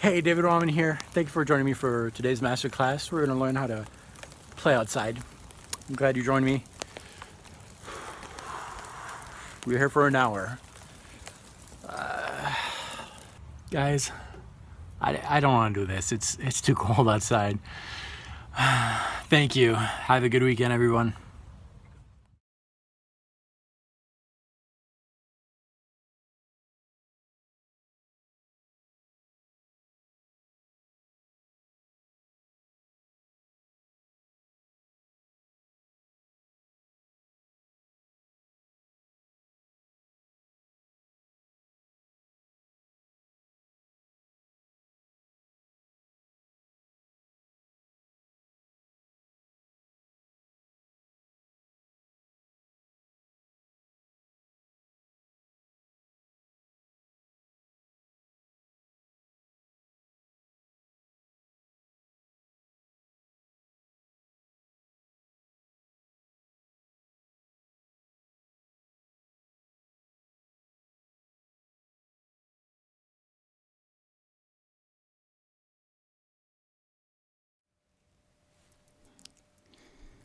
Hey, David Wallimann here. Thank you for joining me for today's Masterclass. We're going to learn how to play outside. I'm glad you joined me. We're here for an hour. Guys, I don't want to do this. It's too cold outside. Thank you. Have a good weekend, everyone.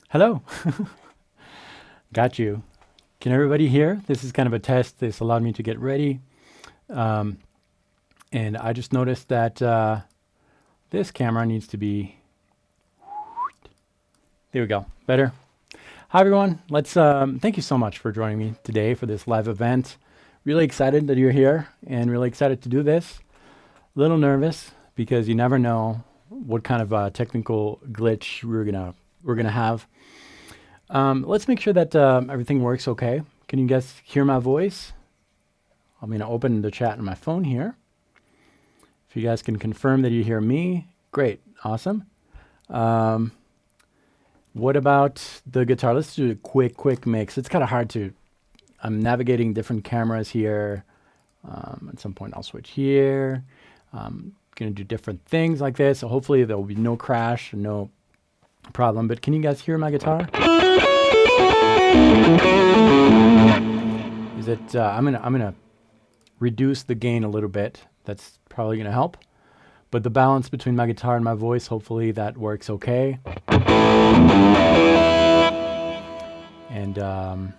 Hello. Got you. Can everybody hear? This is kind of a test. This allowed me to get ready. And I just noticed that this camera needs to be... There we go. Better. Hi, everyone. Let's thank you so much for joining me today for this live event. Really excited that you're here and really excited to do this. A little nervous because you never know what kind of technical glitch we're gonna have. Let's make sure that everything works okay. Can you guys hear my voice? I'm gonna open the chat on my phone here. If you guys can confirm that you hear me, great, awesome. What about the guitar? Let's do a quick mix. It's kind of hard to, I'm navigating different cameras here. At some point I'll switch here. Gonna do different things like this. So hopefully there will be no crash, no problem. But can you guys hear my guitar? Is it, I'm gonna reduce the gain a little bit. That's probably gonna help. But the balance between my guitar and my voice, hopefully that works okay. And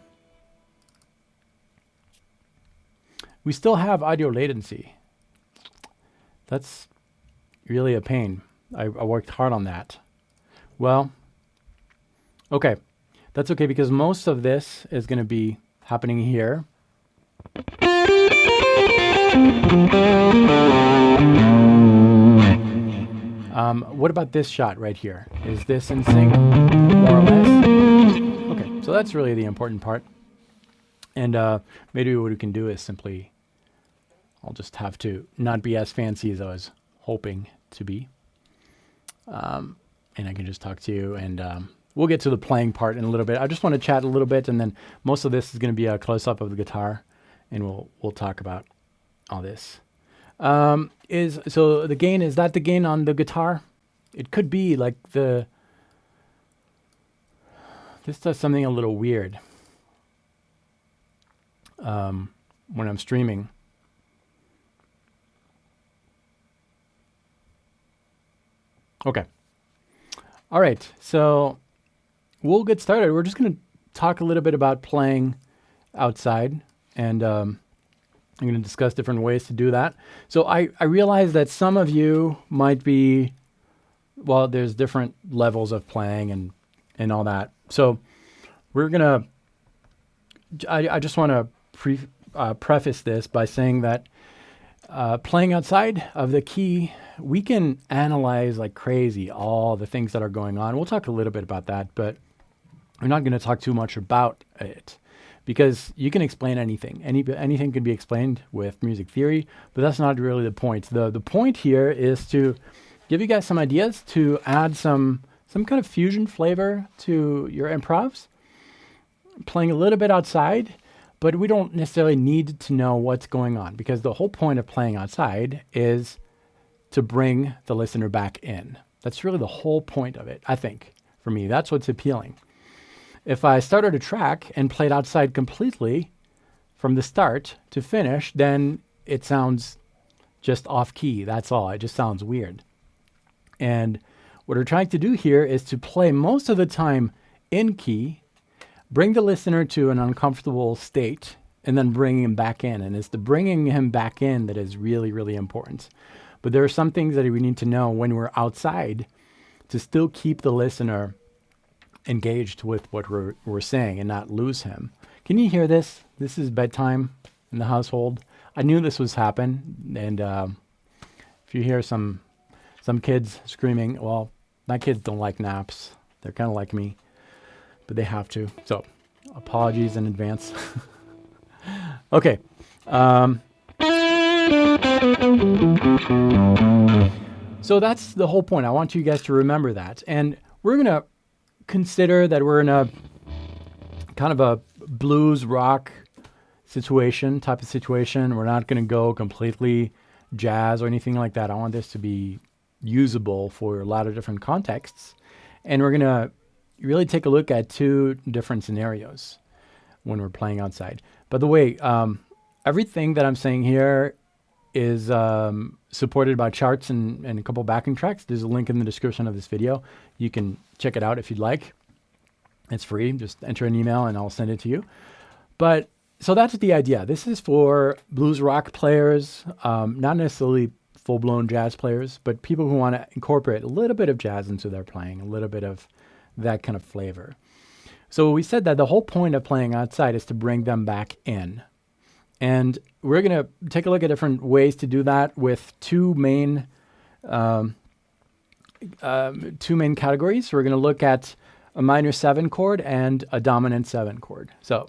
we still have audio latency. That's really a pain. I worked hard on that. Well, okay. That's okay because most of this is going to be happening here. What about this shot right here? Is this in sync, more or less? Okay, so that's really the important part. And maybe what we can do is simply, I'll just have to not be as fancy as I was hoping to be. And I can just talk to you and we'll get to the playing part in a little bit. I just want to chat a little bit and then most of this is going to be a close-up of the guitar and we'll talk about all this. So the gain, is that the gain on the guitar? It could be like this does something a little weird when I'm streaming. Okay. All right. So we'll get started. We're just going to talk a little bit about playing outside and I'm going to discuss different ways to do that. So I realize that some of you might be, well, there's different levels of playing and all that. So we're going to, I just want to preface this by saying that playing outside of the key, we can analyze like crazy all the things that are going on. We'll talk a little bit about that, but we're not going to talk too much about it. Because you can explain anything. Anything can be explained with music theory, but that's not really the point. The point here is to give you guys some ideas to add some kind of fusion flavor to your improvs. Playing a little bit outside, but we don't necessarily need to know what's going on because the whole point of playing outside is to bring the listener back in. That's really the whole point of it, I think. For me, that's what's appealing. If I started a track and played outside completely from the start to finish, then it sounds just off key. That's all. It just sounds weird. And what we're trying to do here is to play most of the time in key, bring the listener to an uncomfortable state, and then bring him back in. And it's the bringing him back in that is really, really important. But there are some things that we need to know when we're outside to still keep the listener engaged with what we're saying and not lose him. Can you hear this? This is bedtime in the household. I knew this was happen. And if you hear some kids screaming, well, my kids don't like naps. They're kind of like me, but they have to. So apologies in advance. Okay. So that's the whole point. I want you guys to remember that. And we're going to consider that we're in a kind of a blues rock type of situation. We're not going to go completely jazz or anything like that. I want this to be usable for a lot of different contexts. And we're going to really take a look at two different scenarios when we're playing outside. By the way, everything that I'm saying here is supported by charts and a couple backing tracks. There's a link in the description of this video. You can check it out if you'd like. It's free. Just enter an email and I'll send it to you. But so that's the idea. This is for blues rock players, not necessarily full-blown jazz players, but people who want to incorporate a little bit of jazz into their playing, a little bit of that kind of flavor. So we said that the whole point of playing outside is to bring them back in. And we're going to take a look at different ways to do that with two main categories. We're going to look at a minor 7 chord and a dominant 7 chord. So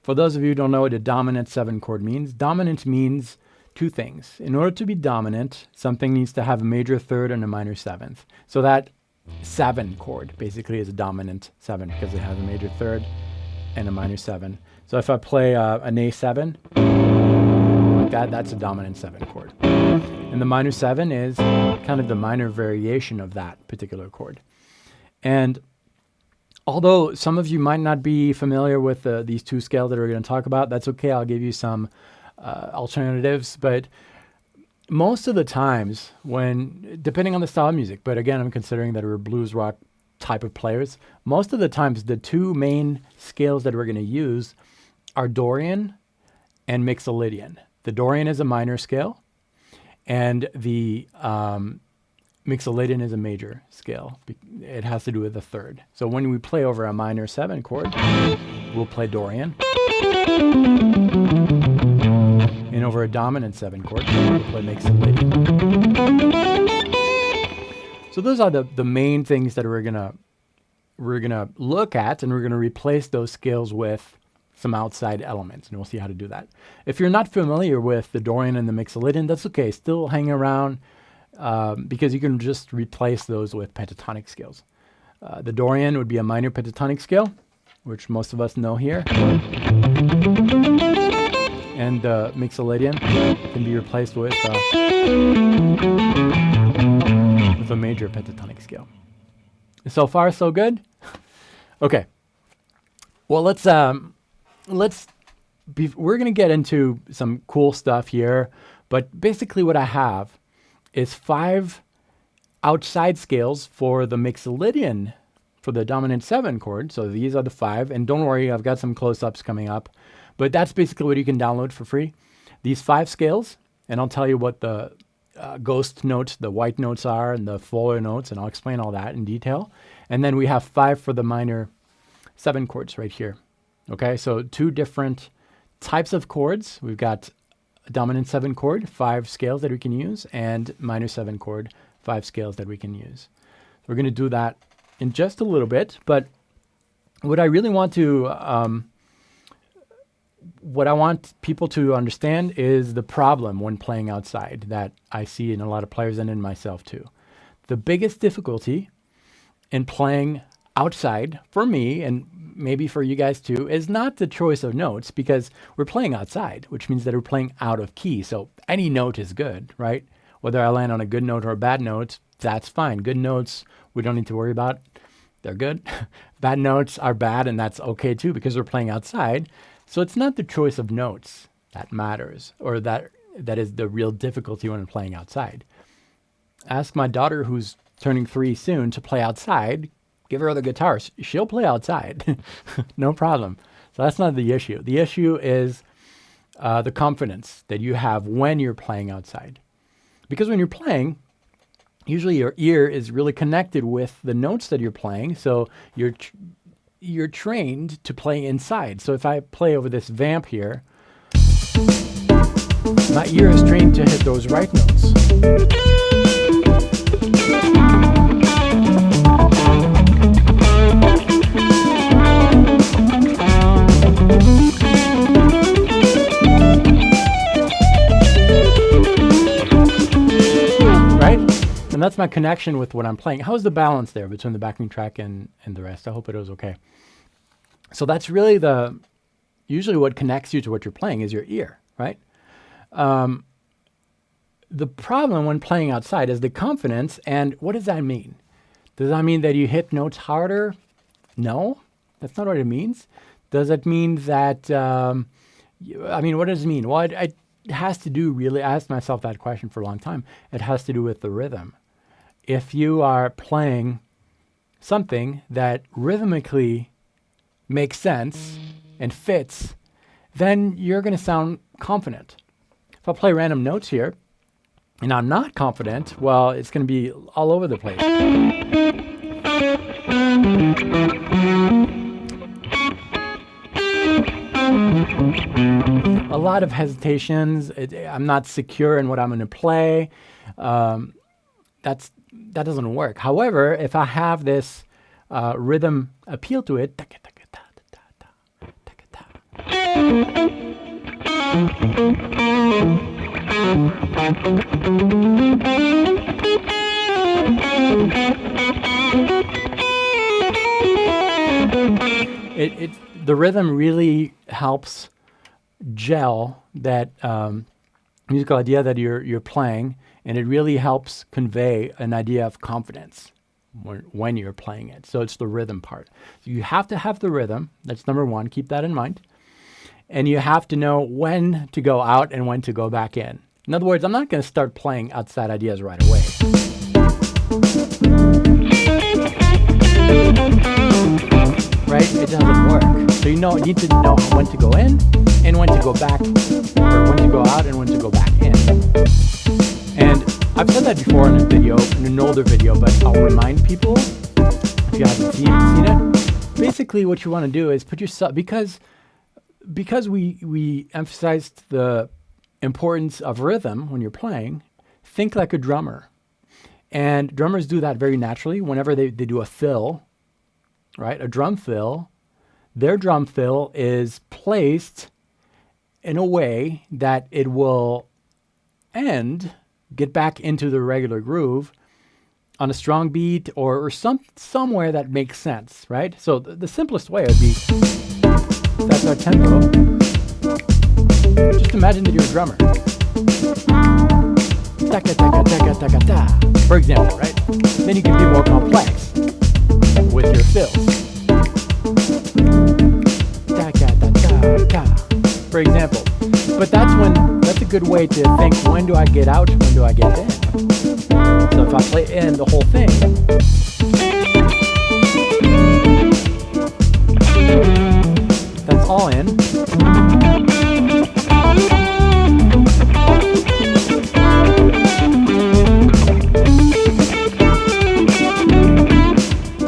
for those of you who don't know what a dominant 7 chord means, dominant means two things. In order to be dominant, something needs to have a major third and a minor 7th. So that 7 chord basically is a dominant 7 because it has a major third and a minor 7. So if I play an A7 like that, that's a dominant 7 chord. And the minor 7 is kind of the minor variation of that particular chord. And although some of you might not be familiar with these two scales that we're going to talk about, that's okay. I'll give you some alternatives. But most of the times when, depending on the style of music, but again, I'm considering that we're blues rock type of players, most of the times the two main scales that we're going to use are Dorian and Mixolydian. The Dorian is a minor scale and the Mixolydian is a major scale. It has to do with the third. So when we play over a minor 7 chord, we'll play Dorian. And over a dominant 7 chord, we'll play Mixolydian. So those are the main things that we're gonna look at, and we're gonna replace those scales with some outside elements, and we'll see how to do that. If you're not familiar with the Dorian and the Mixolydian, that's okay. Still hang around because you can just replace those with pentatonic scales. The Dorian would be a minor pentatonic scale, which most of us know here. And the Mixolydian can be replaced with a major pentatonic scale. So far, so good? Okay. Well, we're going to get into some cool stuff here, but basically what I have is 5 outside scales for the Mixolydian, for the dominant 7 chord. So these are the 5, and don't worry, I've got some close-ups coming up, but that's basically what you can download for free. These 5 scales, and I'll tell you what the ghost notes, the white notes are, and the fuller notes, and I'll explain all that in detail. And then we have 5 for the minor 7 chords right here. Okay, so 2 different types of chords. We've got a dominant 7 chord, 5 scales that we can use, and minor 7 chord, 5 scales that we can use. So we're going to do that in just a little bit, but what I really want to, what I want people to understand is the problem when playing outside that I see in a lot of players and in myself too. The biggest difficulty in playing outside for me, and maybe for you guys too, is not the choice of notes, because we're playing outside, which means that we're playing out of key. So any note is good, right? Whether I land on a good note or a bad note, that's fine. Good notes, we don't need to worry about. They're good. Bad notes are bad, and that's okay too, because we're playing outside. So it's not the choice of notes that matters, or that that is the real difficulty when playing outside. Ask my daughter, who's turning 3 soon, to play outside. Give her the guitars. She'll play outside. No problem. So that's not the issue. The issue is the confidence that you have when you're playing outside. Because when you're playing, usually your ear is really connected with the notes that you're playing. So you're trained to play inside. So if I play over this vamp here, my ear is trained to hit those right notes. Right? And that's my connection with what I'm playing. How's the balance there between the backing track and the rest? I hope it was okay. So that's really usually what connects you to what you're playing is your ear, right? The problem when playing outside is the confidence. And what does that mean? Does that mean that you hit notes harder? No, that's not what it means. Does it mean that, what does it mean? Well, it has to do really, I asked myself that question for a long time. It has to do with the rhythm. If you are playing something that rhythmically makes sense and fits, then you're going to sound confident. If I play random notes here and I'm not confident, well, it's going to be all over the place. A lot of hesitations. I'm not secure in what I'm going to play. That doesn't work. However, if I have this rhythm appeal to it, the rhythm really helps gel that musical idea that you're playing, and it really helps convey an idea of confidence when you're playing it. So it's the rhythm part. So you have to have the rhythm. That's number one. Keep that in mind. And you have to know when to go out and when to go back in. In other words, I'm not going to start playing outside ideas right away. Right? It doesn't work. So you need to know when to go in and when to go back, or when to go out and when to go back in. And I've said that before in a video, in an older video, but I'll remind people, if you haven't seen it, basically what you want to do is put yourself, because we emphasized the importance of rhythm when you're playing, think like a drummer. And drummers do that very naturally whenever they do a fill, right? A drum fill. Their drum fill is placed in a way that it will get back into the regular groove on a strong beat or somewhere that makes sense, right? So the simplest way would be, that's our tempo. Just imagine that you're a drummer. Taka, taka, taka, taka, ta, for example, right? Then you can be more complex with your fills. Taka, ta, ta, for example. But that's a good way to think, when do I get out, when do I get in? So if I play in the whole thing, that's all in.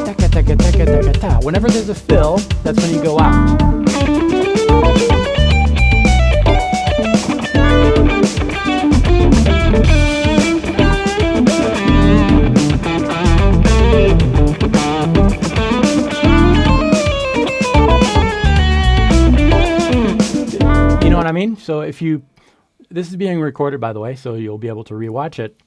Taka, taka, taka, taka, ta. Whenever there's a fill, that's when you go out. You know what I mean? So this is being recorded, by the way, so you'll be able to rewatch it.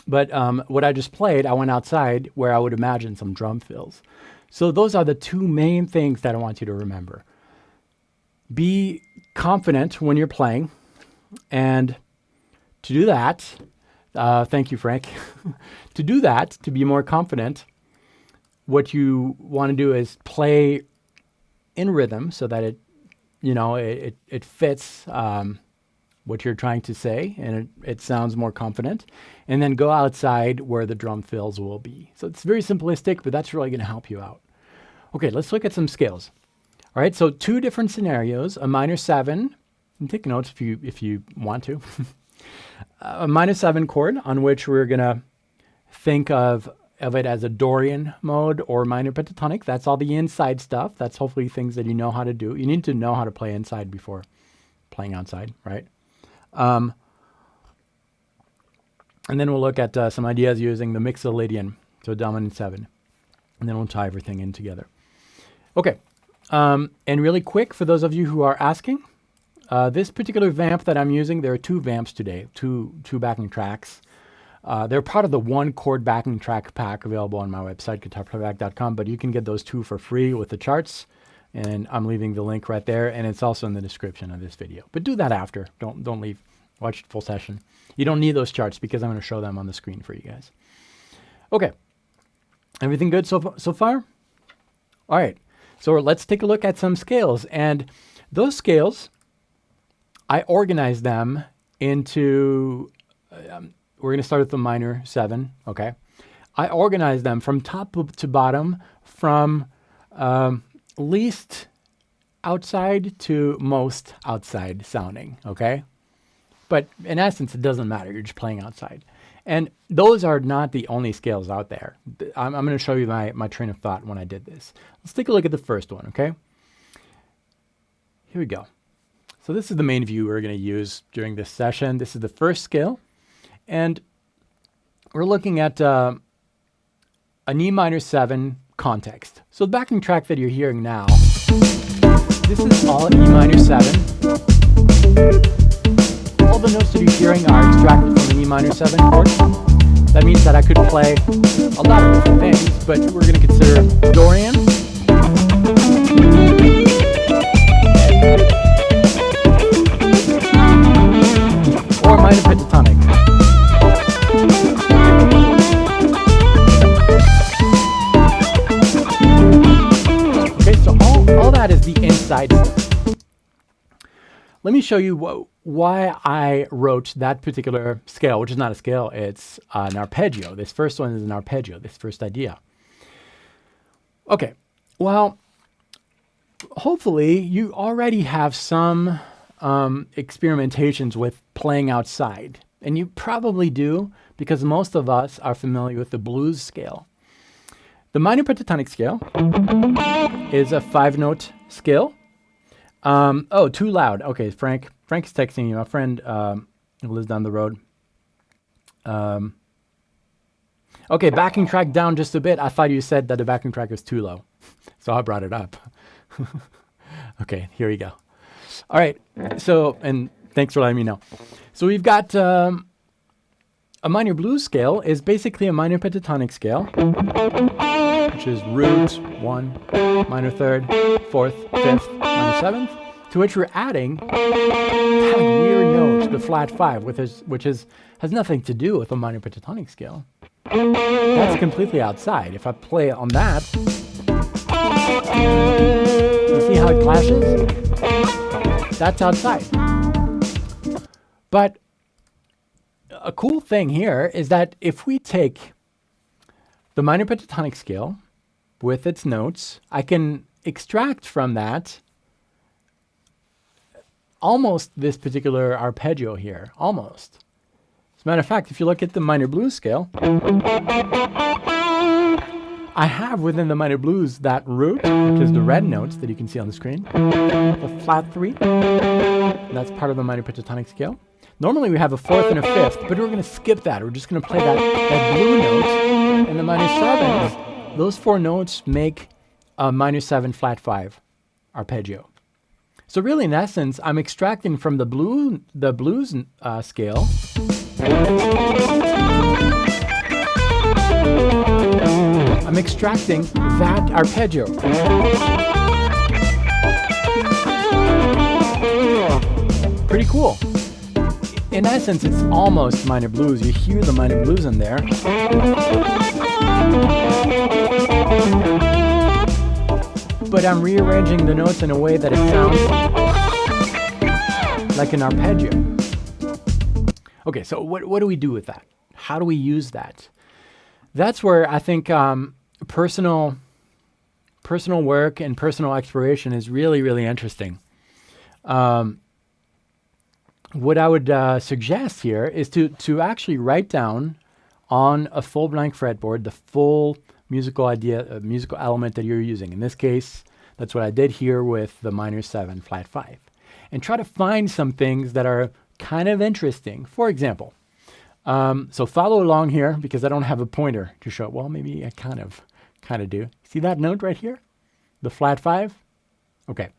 But what I just played, I went outside where I would imagine some drum fills. So those are the two main things that I want you to remember. Be confident when you're playing. And to do that, thank you, Frank. To do that, to be more confident, what you want to do is play in rhythm so that it fits what you're trying to say, and it sounds more confident. And then go outside where the drum fills will be. So it's very simplistic, but that's really going to help you out. Okay, let's look at some scales. All right, so 2 different scenarios, a minor 7, and take notes if you want to. A minor 7 chord on which we're going to think of it as a Dorian mode or minor pentatonic. That's all the inside stuff. That's hopefully things that you know how to do. You need to know how to play inside before playing outside, right? And then we'll look at some ideas using the Mixolydian, so dominant 7. And then we'll tie everything in together. Okay, and really quick, for those of you who are asking, this particular vamp that I'm using, there are 2 vamps today, two backing tracks. They're part of the 1 chord backing track pack available on my website, guitarplayback.com, but you can get those 2 for free with the charts, and I'm leaving the link right there, and it's also in the description of this video. But do that after. Don't leave. Watch the full session. You don't need those charts because I'm going to show them on the screen for you guys. Okay. Everything good so far? All right. So let's take a look at some scales. And those scales, I organized them into... we're going to start with the minor 7, okay? I organized them from top to bottom, from least outside to most outside sounding, okay? But in essence, it doesn't matter. You're just playing outside. And those are not the only scales out there. I'm going to show you my train of thought when I did this. Let's take a look at the first one, okay? Here we go. So this is the main view we're going to use during this session. This is the first scale. And we're looking at an E minor 7 context. So the backing track that you're hearing now, this is all E minor 7. All the notes that you're hearing are extracted from an E minor 7 chord. That means that I could play a lot of different things, but we're going to consider Dorian, or minor pentatonic. Okay, so all that is the inside stuff. Let me show you why I wrote that particular scale, which is not a scale, it's an arpeggio. This first one is an arpeggio, this first idea. Okay, well, hopefully you already have some experimentations with playing outside. And you probably do, because most of us are familiar with the blues scale. The minor pentatonic scale is a 5-note scale. Oh, too loud. Okay, Frank's texting you. My friend who lives down the road. Okay, backing track down just a bit. I thought you said that the backing track was too low, so I brought it up. Okay, here we go. All right, so, and thanks for letting me know. So we've got a minor blues scale is basically a minor pentatonic scale, which is root 1, minor 3rd, 4th, 5th, minor 7th, to which we're adding that weird note, the flat 5, which has nothing to do with a minor pentatonic scale. That's completely outside. If I play on that, you see how it clashes? That's outside. But a cool thing here is that if we take the minor pentatonic scale with its notes, I can extract from that almost this particular arpeggio here, almost. As a matter of fact, if you look at the minor blues scale, I have within the minor blues that root, which is the red notes that you can see on the screen, the flat 3, that's part of the minor pentatonic scale. Normally we have a 4th and a 5th, but we're going to skip that. We're just going to play that blue note and the minor 7s. Those 4 notes make a minor 7 flat 5 arpeggio. So really, in essence, I'm extracting from the blues scale I'm extracting that arpeggio. Pretty cool. In essence, it's almost minor blues. You hear the minor blues in there. But I'm rearranging the notes in a way that it sounds like an arpeggio. Okay, so what do we do with that? How do we use that? That's where I think personal work and personal exploration is really, really interesting. What I would suggest here is to actually write down on a full blank fretboard the full musical idea, musical element that you're using. In this case, that's what I did here with the minor 7 flat 5. And try to find some things that are kind of interesting. For example, so follow along here because I don't have a pointer to show. Well, maybe I kind of do. See that note right here? The flat 5? Okay,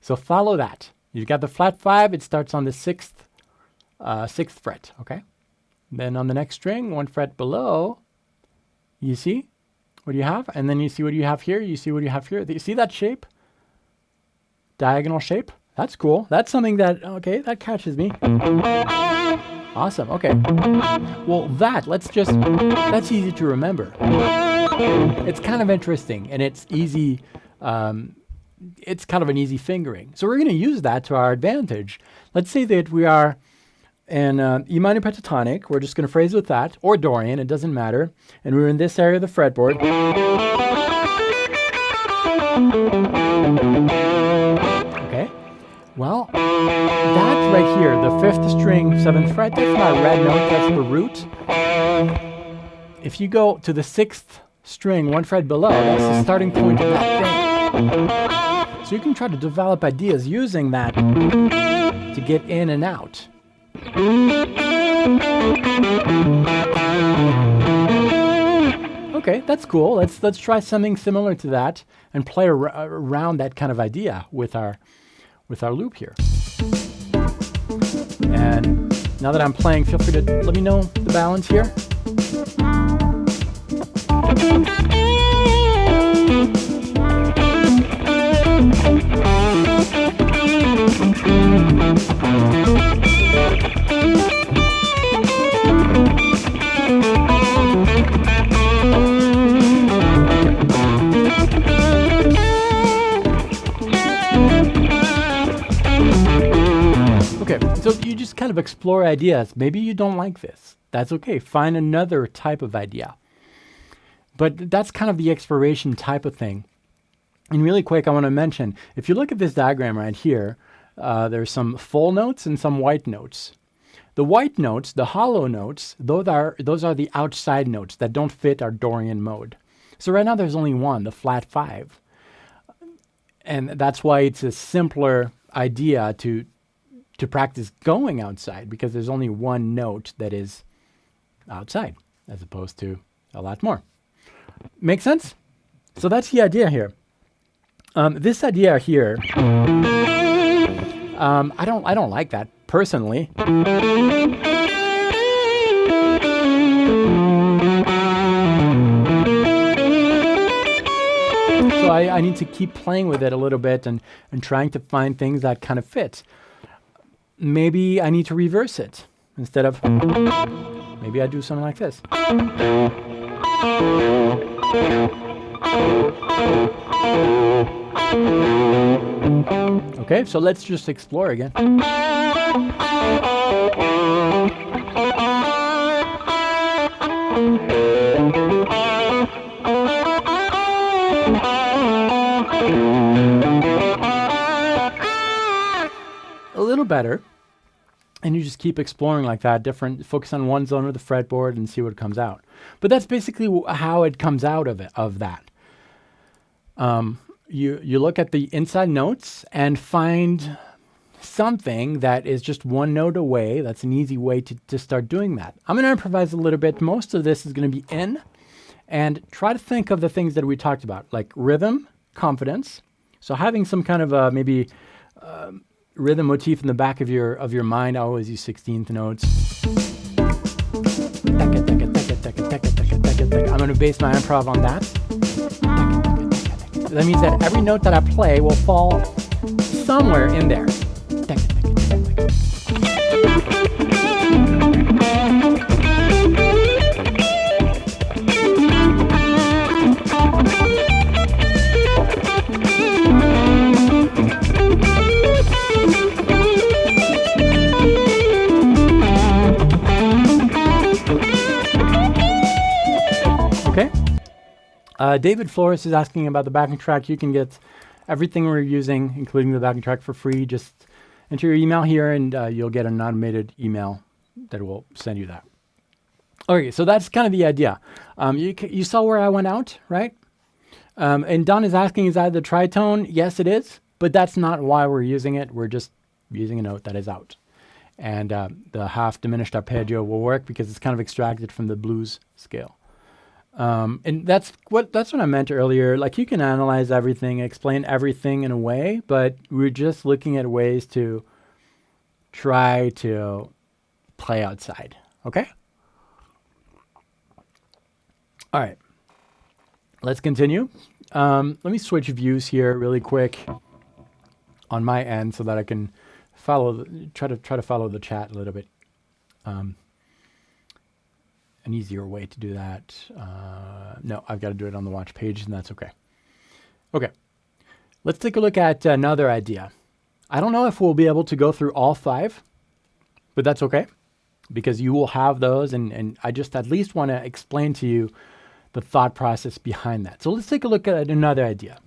so follow that. You've got the flat 5, it starts on the sixth fret, okay? Then on the next string, 1 fret below, you see what you have? And then you see what you have here, you see what you have here. You see that shape? Diagonal shape? That's cool. That's something that, okay, that catches me. Awesome, okay. Well, that's easy to remember. It's kind of interesting, and it's easy, it's kind of an easy fingering. So we're going to use that to our advantage. Let's say that we are in E minor pentatonic. We're just going to phrase with that, or Dorian, it doesn't matter. And we're in this area of the fretboard. Okay, well, that right here, the 5th string, 7th fret, that's not a red note, that's the root. If you go to the 6th string, 1 fret below, that's the starting point of that thing. So you can try to develop ideas using that to get in and out. Okay, that's cool. Let's try something similar to that and play around that kind of idea with our loop here. And now that I'm playing, feel free to let me know the balance here. Okay, so you just kind of explore ideas. Maybe you don't like this. That's okay. Find another type of idea. But that's kind of the exploration type of thing. And really quick, I want to mention, if you look at this diagram right here, there's some full notes and some white notes. The white notes, the hollow notes, those are the outside notes that don't fit our Dorian mode. So right now there's only one, the flat 5. And that's why it's a simpler idea to practice going outside, because there's only one note that is outside as opposed to a lot more. Make sense? So that's the idea here. This idea here, I don't like that personally. So I need to keep playing with it a little bit and trying to find things that kind of fit. Maybe I need to reverse it instead of, maybe I do something like this. Okay, so let's just explore again. A little better, and you just keep exploring like that, focus on one zone of the fretboard and see what comes out. But that's basically how it comes out of that. You look at the inside notes and find something that is just one note away. That's an easy way to start doing that. I'm going to improvise a little bit. Most of this is going to be in, and try to think of the things that we talked about, like rhythm, confidence. So having some kind of maybe rhythm motif in the back of your mind. I always use 16th notes. I'm going to base my improv on that. That means that every note that I play will fall somewhere in there. David Flores is asking about the backing track. You can get everything we're using, including the backing track, for free. Just enter your email here, and you'll get an automated email that will send you that. Okay, so that's kind of the idea. You saw where I went out, right? And Don is asking, is that the tritone? Yes, it is, but that's not why we're using it. We're just using a note that is out. And the half diminished arpeggio will work because it's kind of extracted from the blues scale. And that's what I meant earlier. Like, you can analyze everything, explain everything in a way, but we're just looking at ways to try to play outside. Okay? All right. Let's continue. Let me switch views here really quick on my end so that I can try to follow the chat a little bit. An easier way to do that. No, I've got to do it on the watch page, and that's okay. Okay, let's take a look at another idea. I don't know if we'll be able to go through all 5, but that's okay, because you will have those, and I just at least want to explain to you the thought process behind that. So let's take a look at another idea.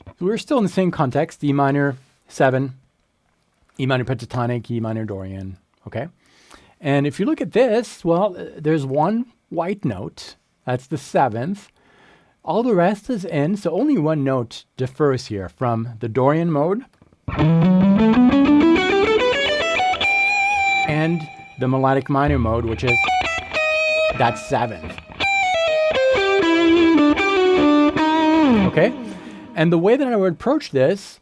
So we're still in the same context: E minor 7, E minor pentatonic, E minor Dorian, okay? And if you look at this, well, there's one white note. That's the 7th. All the rest is in, so only one note differs here from the Dorian mode and the melodic minor mode, which is that 7th. Okay? And the way that I would approach this,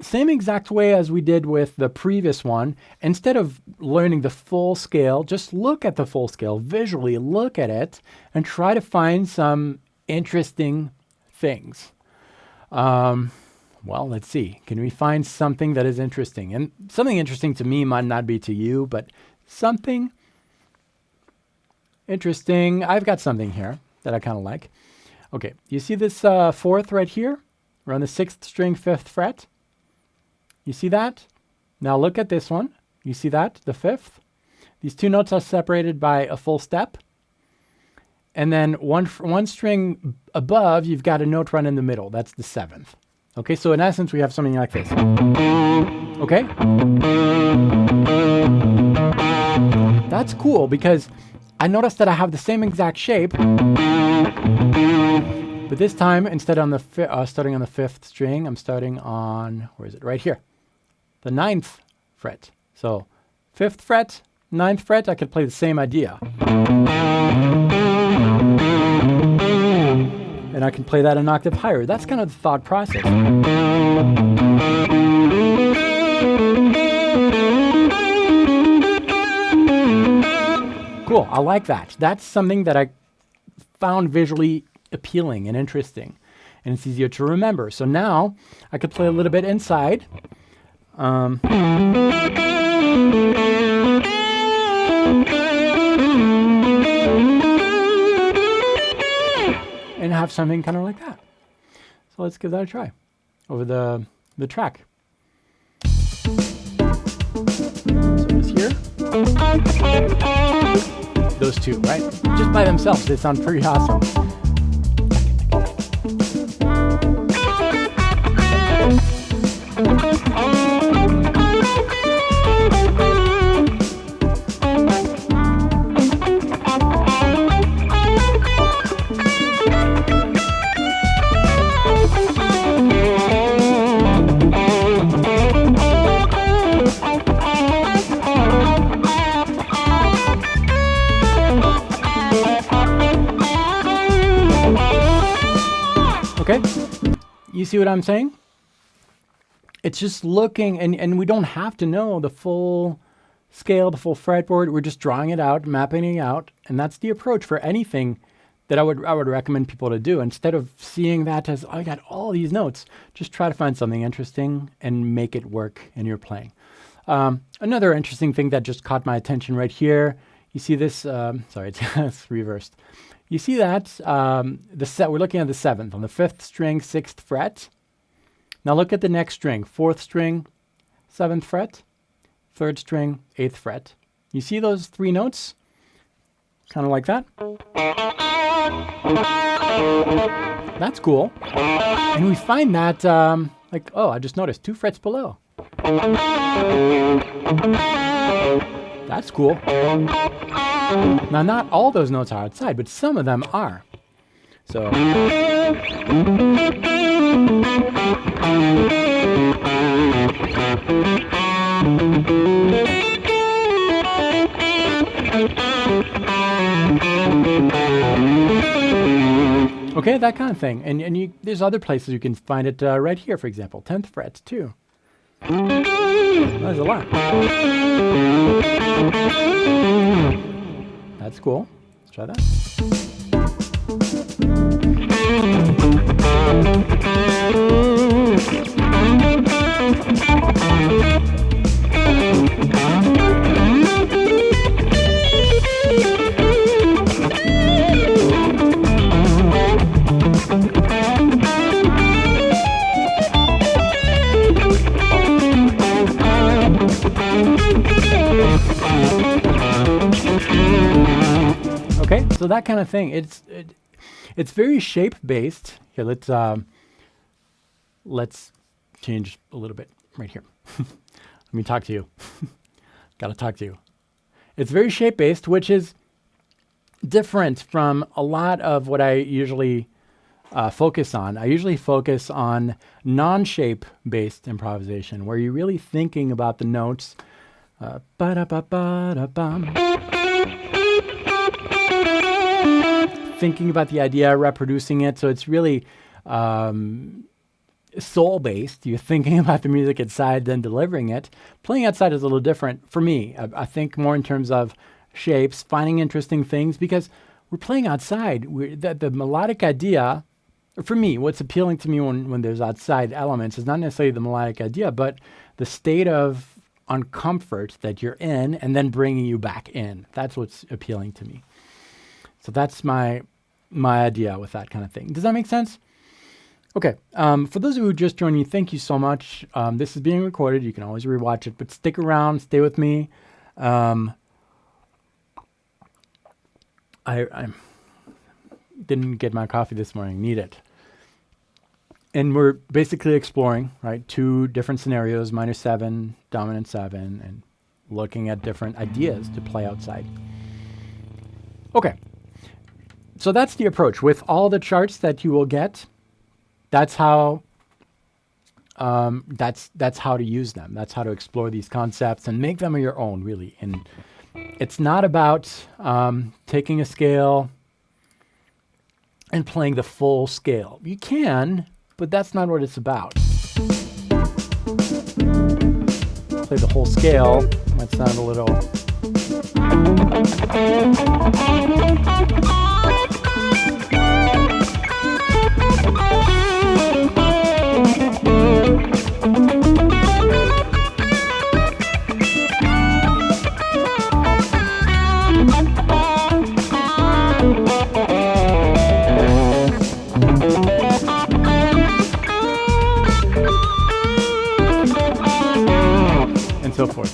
same exact way as we did with the previous one. Instead of learning the full scale, just look at the full scale, visually look at it, and try to find some interesting things. Well, let's see. Can we find something that is interesting? And something interesting to me might not be to you, but something interesting. I've got something here that I kind of like. Okay, you see this 4th right here? We're on the 6th string, 5th fret. You see that? Now look at this one. You see that? The 5th. These two notes are separated by a full step. And then one string above, you've got a note run in the middle. That's the 7th. Okay, so in essence, we have something like this. Okay? That's cool because I noticed that I have the same exact shape. But this time, instead on the starting on the 5th string, I'm starting on, where is it? Right here. The 9th fret. So 5th fret, 9th fret, I could play the same idea. And I can play that an octave higher. That's kind of the thought process. Cool, I like that. That's something that I found visually appealing and interesting. And it's easier to remember. So now I could play a little bit inside. And have something kind of like that. So let's give that a try over the track. So it's here. Those two, right? Just by themselves, they sound pretty awesome. Okay, you see what I'm saying? It's just looking, and we don't have to know the full scale, the full fretboard. We're just drawing it out, mapping it out, and that's the approach for anything that I would recommend people to do. Instead of seeing that as, oh, I got all these notes, just try to find something interesting and make it work in your playing. Another interesting thing that just caught my attention right here, you see this, sorry, it's reversed. You see that we're looking at the 7th on the 5th string, 6th fret. Now look at the next string, 4th string, 7th fret, 3rd string, 8th fret. You see those three notes? Kind of like that. That's cool. And we find that, like, oh, I just noticed 2 frets below. That's cool. Now, not all those notes are outside, but some of them are. So. Okay, that kind of thing. And there's other places you can find it right here, for example. 10th frets, too. That's a lot. That's cool. Let's try that. Okay, so that kind of thing. It's very shape based. Here, let's change a little bit right here. Let me talk to you. Gotta talk to you. It's very shape based, which is different from a lot of what I usually focus on. I usually focus on non-shape based improvisation, where you're really thinking about the notes. Thinking about the idea, reproducing it. So it's really soul based. You're thinking about the music inside, then delivering it. Playing outside is a little different for me. I think more in terms of shapes, finding interesting things, because we're playing outside. The melodic idea, for me, what's appealing to me when there's outside elements is not necessarily the melodic idea, but the state of uncomfort that you're in and then bringing you back in. That's what's appealing to me. So that's my idea with that kind of thing. Does that make sense? Okay. For those of you who just joined me, thank you so much. This is being recorded. You can always rewatch it, but stick around, stay with me. I didn't get my coffee this morning. Need it. And we're basically exploring, right, 2 different scenarios, minor 7, dominant 7, and looking at different ideas to play outside. Okay. So that's the approach. With all the charts that you will get, that's how that's how to use them. That's how to explore these concepts and make them your own, really. And it's not about taking a scale and playing the full scale. You can, but that's not what it's about. Play the whole scale. Might sound a little... and so forth.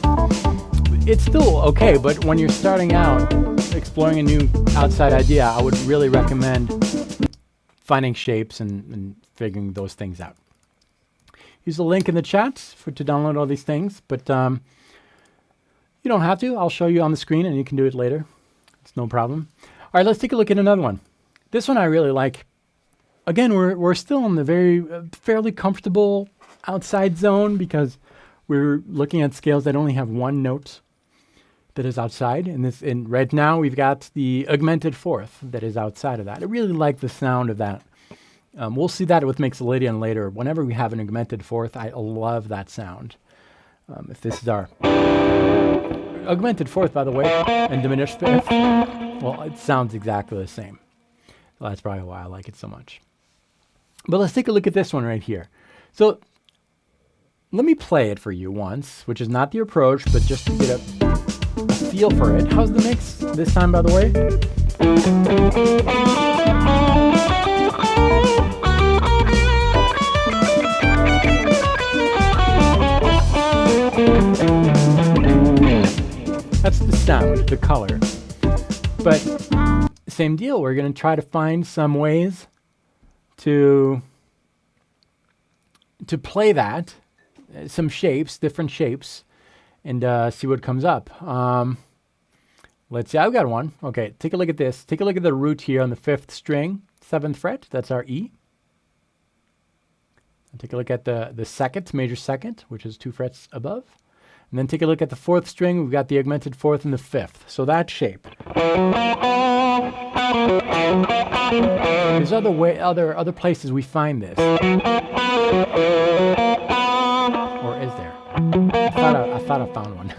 It's still okay, but when you're starting out exploring a new outside idea, I would really recommend finding shapes and figuring those things out. Use the link in the chat to download all these things, but you don't have to. I'll show you on the screen and you can do it later. It's no problem. All right, let's take a look at another one. This one I really like. Again, we're still in the very fairly comfortable outside zone because we're looking at scales that only have one note that is outside. And right now we've got the augmented fourth that is outside of that. I really like the sound of that. We'll see that with Mixolydian later. Whenever we have an augmented fourth, I love that sound. If this is our augmented fourth, by the way, and diminished fifth, well, it sounds exactly the same. Well, that's probably why I like it so much. But let's take a look at this one right here. So let me play it for you once, which is not the approach, but just to get a feel for it. How's the mix this time, by the way? That's the sound, the color. But same deal. We're going to try to find some ways to play that, some shapes, different shapes, and see what comes up. Let's see. I've got one. Okay, take a look at this. Take a look at the root here on the 5th string, 7th fret. That's our E. And take a look at the 2nd, major 2nd, which is 2 frets above. And then take a look at the 4th string. We've got the augmented 4th and the 5th. So that shape. There's other places we find this. Or is there? I thought I found one.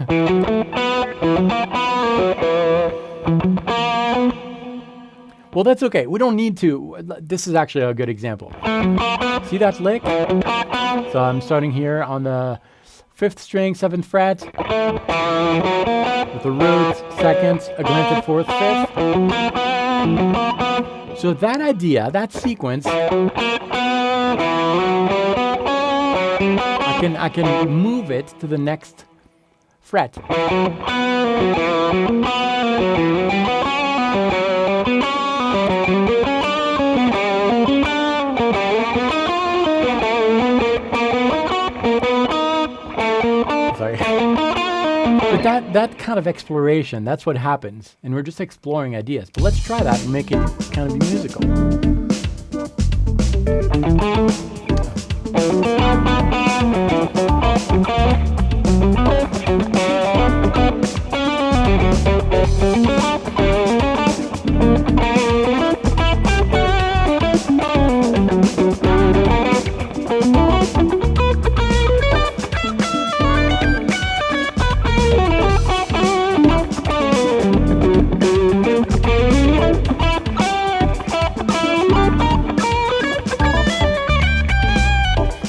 Well, that's okay. We don't need to. This is actually a good example. See that lick? So I'm starting here on the 5th string, 7th fret, with the root, 2nd, augmented 4th, 5th. So that idea, that sequence, I can move it to the next fret. Sorry. But that kind of exploration, that's what happens. And we're just exploring ideas. But let's try that and make it kind of be musical.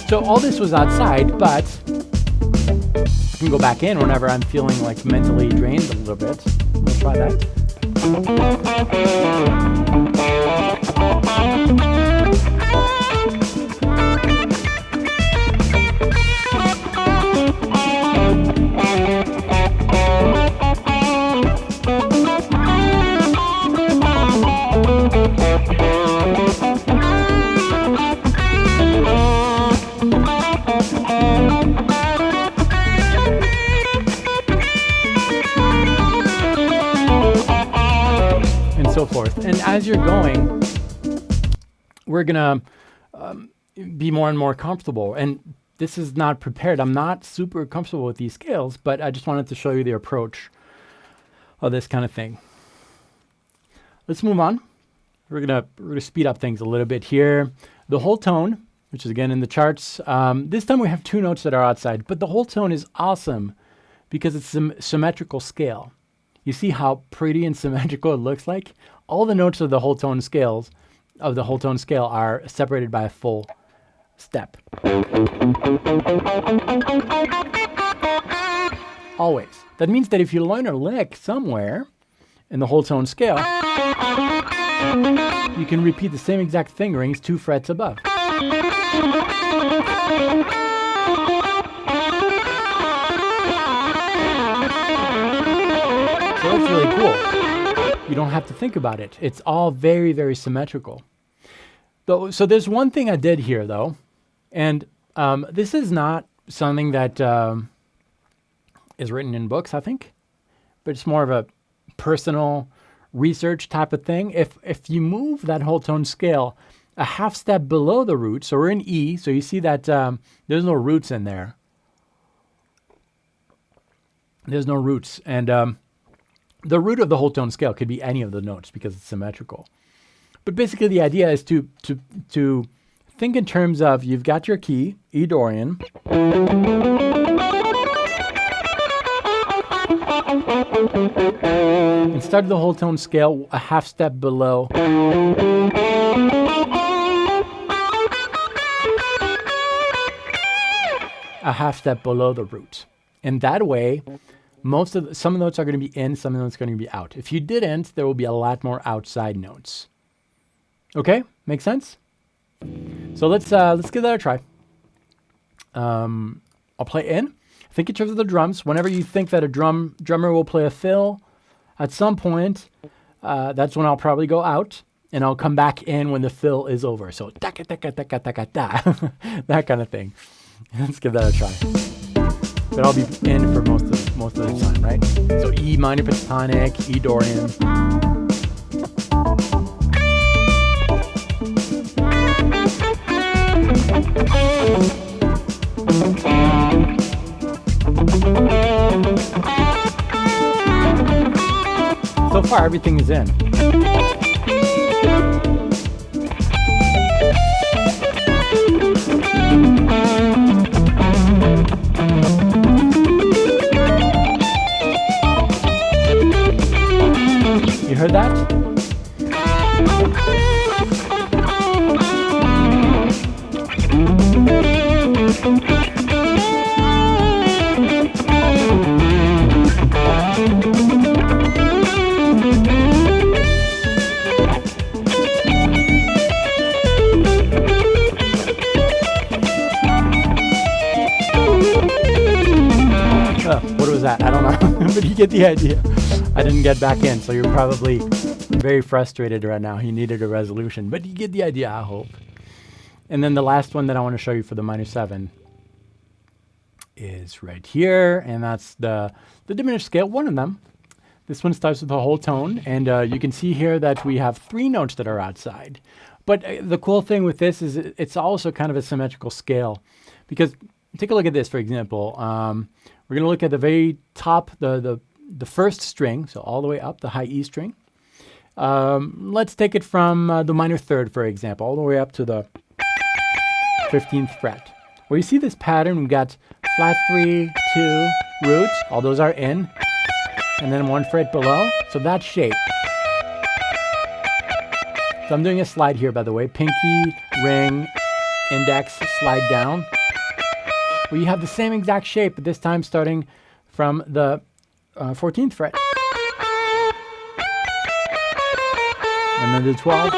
So all this was outside, but I can go back in whenever I'm feeling like mentally drained a little bit. We'll try that. So forth. And as you're going, we're gonna be more and more comfortable. And this is not prepared. I'm not super comfortable with these scales, but I just wanted to show you the approach of this kind of thing. Let's move on. We're gonna speed up things a little bit here. The whole tone, which is again in the charts. This time we have 2 notes that are outside, but the whole tone is awesome because it's a symmetrical scale. You see how pretty and symmetrical it looks like? All the notes of the whole tone scale are separated by a full step. Always. That means that if you learn a lick somewhere in the whole tone scale, you can repeat the same exact fingerings 2 frets above. So that's really cool. You don't have to think about it. It's all very, very symmetrical. So there's one thing I did here, though, and this is not something that is written in books, I think, but it's more of a personal research type of thing. If you move that whole tone scale a half step below the root, so we're in E, so you see that there's no roots in there. There's no roots, and the root of the whole tone scale could be any of the notes because it's symmetrical. But basically the idea is to think in terms of you've got your key, E Dorian, and start the whole tone scale a half step below. A half step below the root. And that way, some notes are going to be in, some notes are going to be out. If you didn't, there will be a lot more outside notes. Okay, make sense? So let's give that a try. I'll play in. Think in terms of the drums. Whenever you think that a drummer will play a fill, at some point, that's when I'll probably go out, and I'll come back in when the fill is over. So taka taka taka taka ta, that kind of thing. Let's give that a try. But I'll be in for most of the time, right? So E minor pentatonic, E Dorian. So far, everything is in. You heard that? What was that? I don't know, but you get the idea. I didn't get back in, so you're probably very frustrated right now. You needed a resolution, but you get the idea, I hope. And then the last one that I want to show you for the minor 7 is right here, and that's the diminished scale, one of them. This one starts with a whole tone, and you can see here that we have 3 notes that are outside. But the cool thing with this is it's also kind of a symmetrical scale, because take a look at this, for example. We're going to look at the very top, the first string, so all the way up, the high E string. Let's take it from the minor 3rd, for example, all the way up to the 15th fret. Where you see this pattern, we've got flat 3, 2, root, all those are in, and then 1 fret below, so that shape. So I'm doing a slide here, by the way, pinky, ring, index, slide down. Where you have the same exact shape, but this time starting from the 14th fret. And then the 12.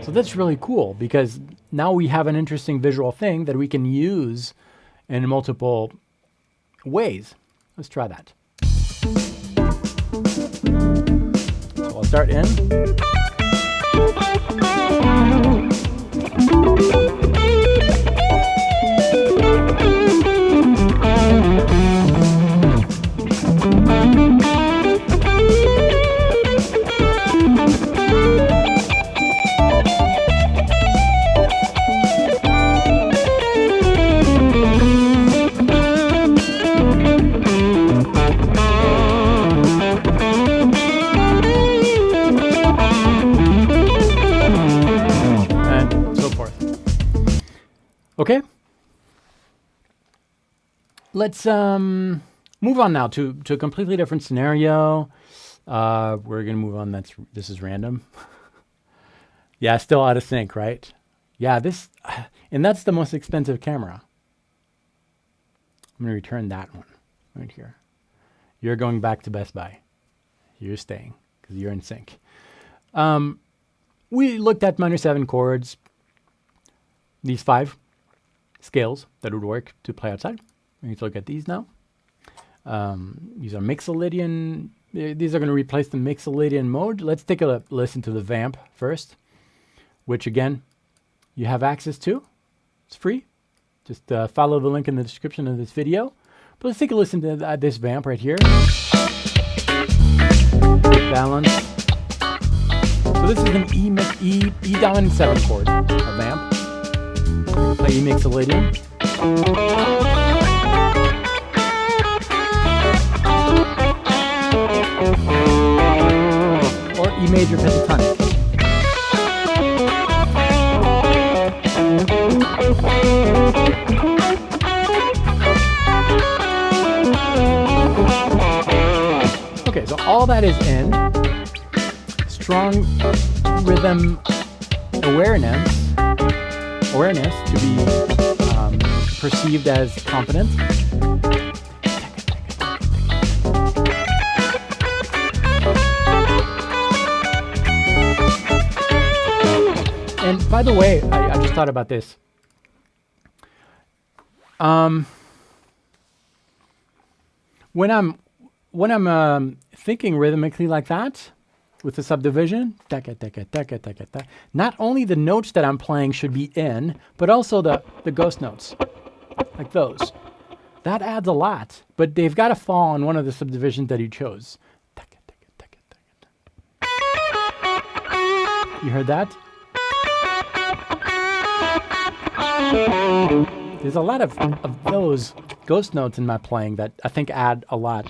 So that's really cool, because now we have an interesting visual thing that we can use in multiple ways. Let's try that. So I'll start in. Okay, let's move on now to a completely different scenario. We're going to move on. This is random. Yeah, still out of sync, right? Yeah, and that's the most expensive camera. I'm going to return that one right here. You're going back to Best Buy. You're staying because you're in sync. We looked at minor 7 chords, these 5 scales that would work to play outside. We need to look at these now. These are Mixolydian. These are going to replace the Mixolydian mode. Let's take a listen to the vamp first, which again, you have access to. It's free. Just follow the link in the description of this video. But let's take a listen to this vamp right here. Balance. So this is an E dominant 7 chord, a vamp. Play E Mixolydian. Or E major pentatonic. Okay, so all that is in. Strong rhythm awareness to be perceived as confident. And by the way, I just thought about this. When when I'm thinking rhythmically like that, with the subdivision, not only the notes that I'm playing should be in, but also the ghost notes, like those. That adds a lot, but they've got to fall on one of the subdivisions that you chose. You heard that? There's a lot of those ghost notes in my playing that I think add a lot.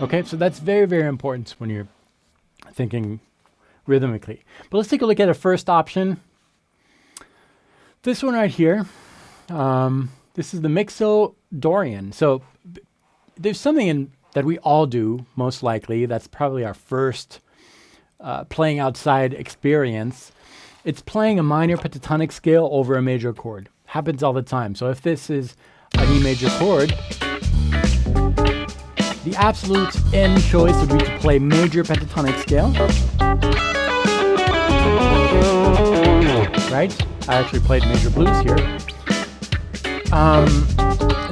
Okay, so that's very, very important when you're thinking rhythmically. But let's take a look at a first option. This one right here. This is the Mixo-Dorian. So there's something that we all do, most likely. That's probably our first playing outside experience. It's playing a minor pentatonic scale over a major chord. Happens all the time. So if this is an E major chord, the absolute in choice would be to play major pentatonic scale. Right? I actually played major blues here.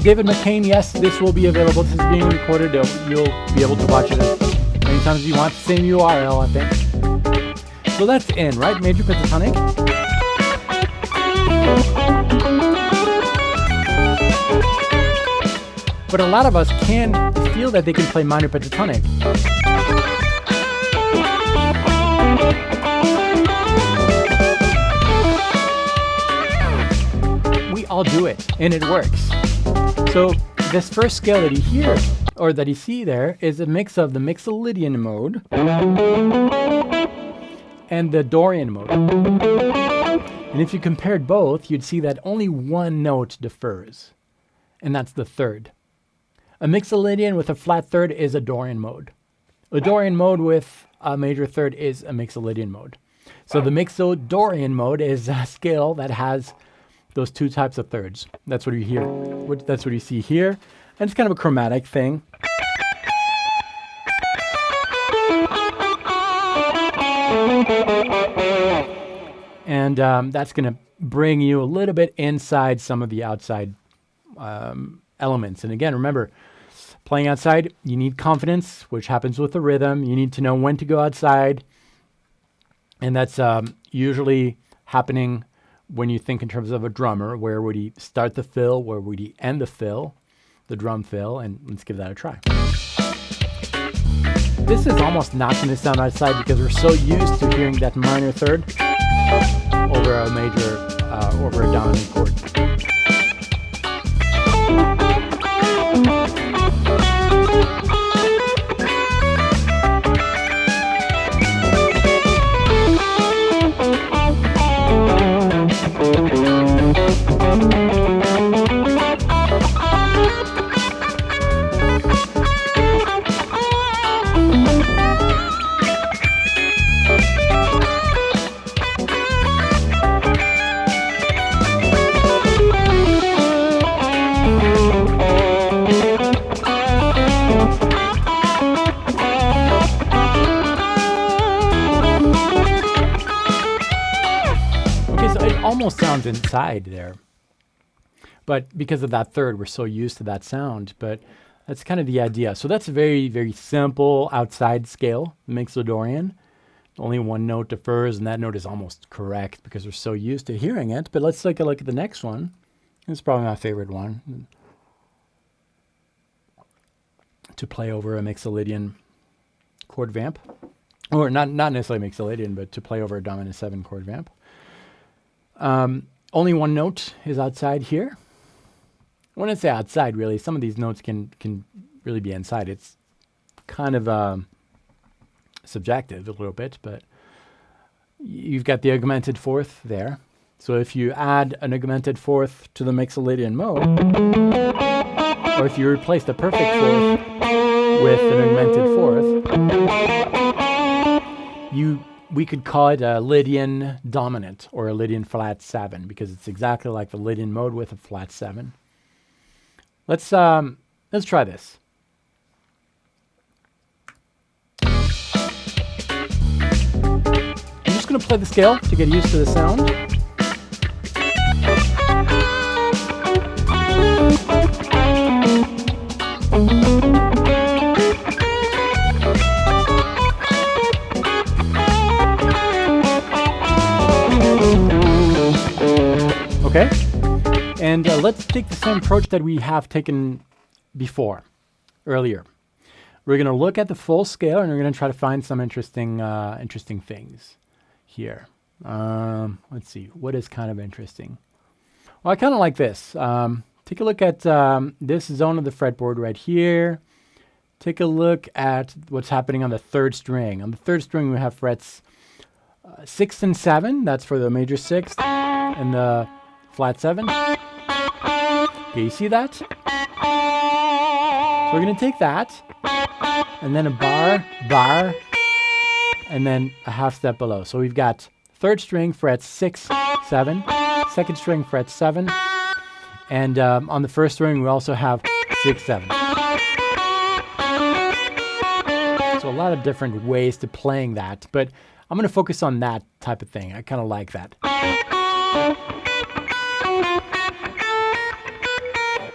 David McCain, yes, this will be available. This is being recorded. You'll be able to watch it as many times as you want. Same URL, I think. So that's in, right? Major pentatonic. But a lot of us can feel that they can play minor pentatonic. We all do it, and it works. So this first scale that you hear, or that you see there, is a mix of the Mixolydian mode and the Dorian mode. And if you compared both, you'd see that only one note differs, and that's the third. A Mixolydian with a flat third is a Dorian mode. A Dorian mode with a major third is a Mixolydian mode. So the Mixo-Dorian mode is a scale that has those two types of thirds. That's what you hear. That's what you see here. And it's kind of a chromatic thing. And that's going to bring you a little bit inside some of the outside elements. And again, remember, playing outside, you need confidence, which happens with the rhythm. You need to know when to go outside. And that's usually happening when you think in terms of a drummer. Where would he start the fill? Where would he end the fill? The drum fill. And let's give that a try. This is almost not going to sound outside because we're so used to hearing that minor third over a major, over a dominant chord. Almost sounds inside there, but because of that third, we're so used to that sound. But that's kind of the idea. So that's a very, very simple outside scale, Mixo-Dorian. Only one note differs, and that note is almost correct because we're so used to hearing it. But let's take a look at the next one. It's probably my favorite one to play over a Mixolydian chord vamp, or not necessarily Mixolydian, but to play over a dominant 7 chord vamp. Only one note is outside here. When I say outside, really, some of these notes can really be inside. It's kind of subjective a little bit, but you've got the augmented fourth there. So if you add an augmented fourth to the Mixolydian mode, or if you replace the perfect fourth with an augmented fourth, we could call it a Lydian dominant or a Lydian flat 7 because it's exactly like the Lydian mode with a flat 7. Let's try this. I'm just going to play the scale to get used to the sound. Okay, and let's take the same approach that we have taken earlier. We're going to look at the full scale, and we're going to try to find some interesting things here. Let's see, what is kind of interesting? Well, I kind of like this. Take a look at this zone of the fretboard right here. Take a look at what's happening on the third string. On the third string, we have frets 6 and 7. That's for the major sixth and the flat 7. Okay, you see that? So we're going to take that, and then a bar, and then a half step below. So we've got third string frets 6, 7, second string frets 7, and on the first string we also have 6, 7. So a lot of different ways to playing that, but I'm going to focus on that type of thing. I kind of like that.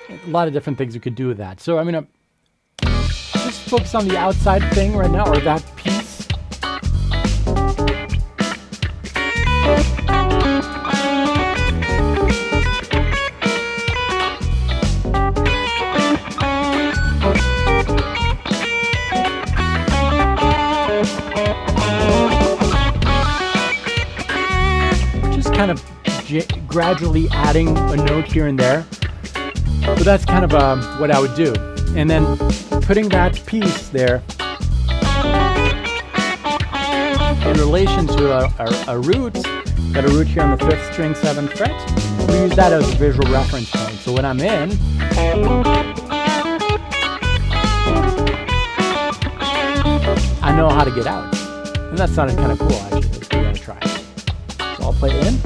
A lot of different things you could do with that. So I'm going to just focus on the outside thing right now, or that piece. Just kind of gradually adding a note here and there. So that's kind of what I would do. And then putting that piece there in relation to a root, got a root here on the 5th string, 7th fret. We use that as a visual reference point. So when I'm in, I know how to get out. And that sounded kind of cool, actually. Let's give that a try. So I'll play it in.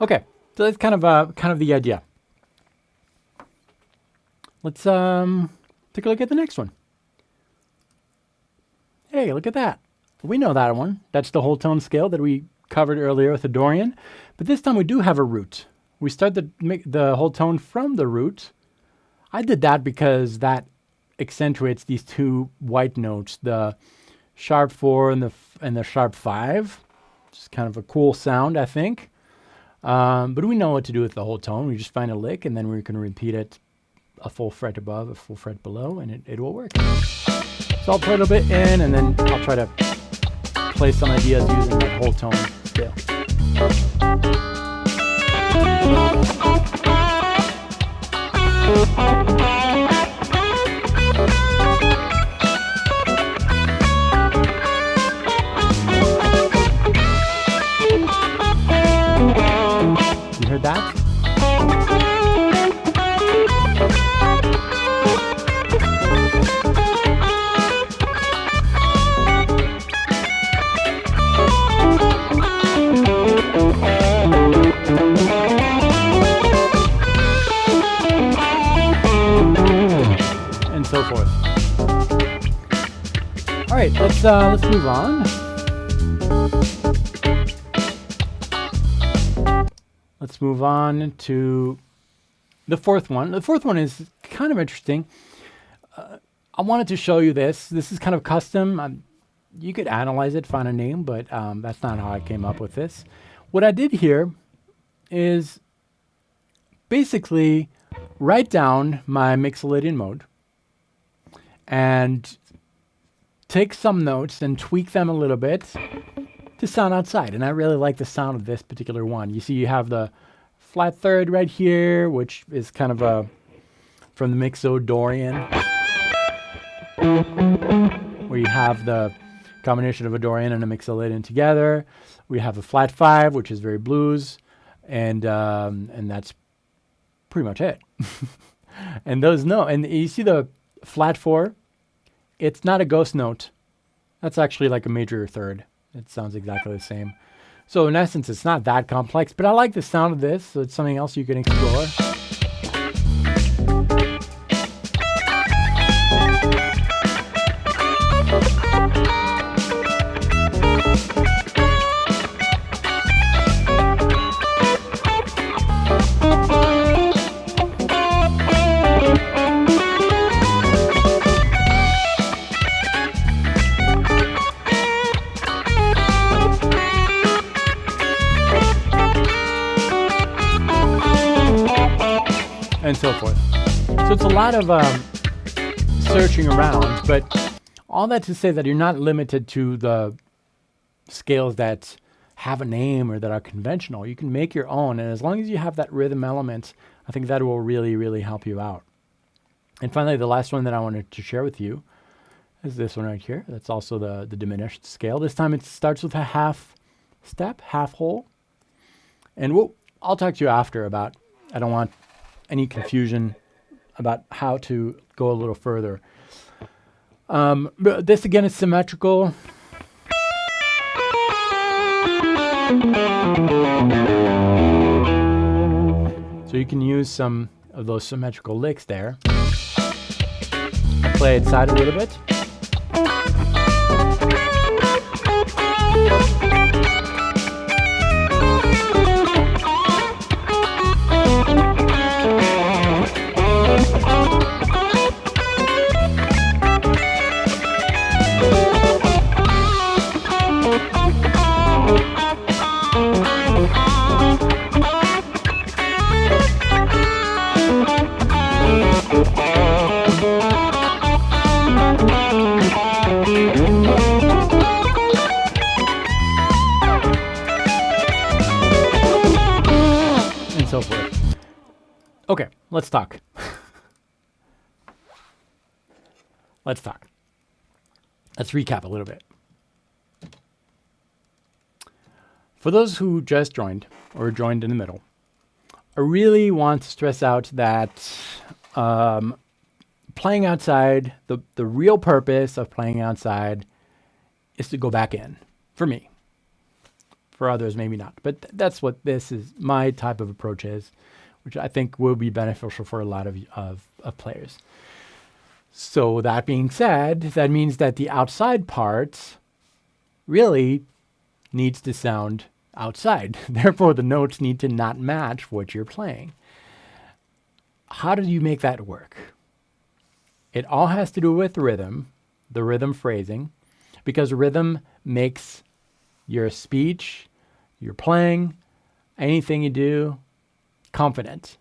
Okay, so that's kind of the idea. Let's take a look at the next one. Hey, look at that. We know that one. That's the whole tone scale that we covered earlier with the Dorian. But this time we do have a root. We start the whole tone from the root. I did that because that accentuates these two white notes, the sharp 4 and the sharp 5. Just kind of a cool sound, I think. But we know what to do with the whole tone. We just find a lick, and then we can repeat it a full fret above, a full fret below, and it will work. So I'll play a little bit in, and then I'll try to play some ideas using that whole tone scale. You heard that? And so forth. All right, let's move on. Let's move on to the fourth one. The fourth one is kind of interesting. I wanted to show you this. This is kind of custom. You could analyze it, find a name, but that's not how I came up with this. What I did here is basically write down my mixolydian mode and take some notes and tweak them a little bit to sound outside. And I really like the sound of this particular one. You see you have the flat third right here, which is kind of a from the Mixo-Dorian, where you have the combination of a Dorian and a Mixolydian together. We have a flat 5, which is very blues, and that's pretty much it. And those notes, and you see the flat 4, it's not a ghost note. That's actually like a major third. It sounds exactly the same. So in essence, it's not that complex, but I like the sound of this, so it's something else you can explore. And so forth. So it's a lot of searching around, but all that to say that you're not limited to the scales that have a name or that are conventional. You can make your own, and as long as you have that rhythm element, I think that will really, really help you out. And finally, the last one that I wanted to share with you is this one right here. That's also the diminished scale. This time it starts with a half step, half whole. And I'll talk to you after about, I don't want any confusion about how to go a little further. But this again is symmetrical. So you can use some of those symmetrical licks there. Play it side a little bit. So forth. Okay, let's talk. Let's recap a little bit. For those who just joined or joined in the middle, I really want to stress out that playing outside, the real purpose of playing outside is to go back in, for me. For others, maybe not. But that's what this is, my type of approach is, which I think will be beneficial for a lot of players. So that being said, that means that the outside part really needs to sound outside. Therefore, the notes need to not match what you're playing. How do you make that work? It all has to do with rhythm, the rhythm phrasing, because rhythm makes your speech, your playing, anything you do, confident.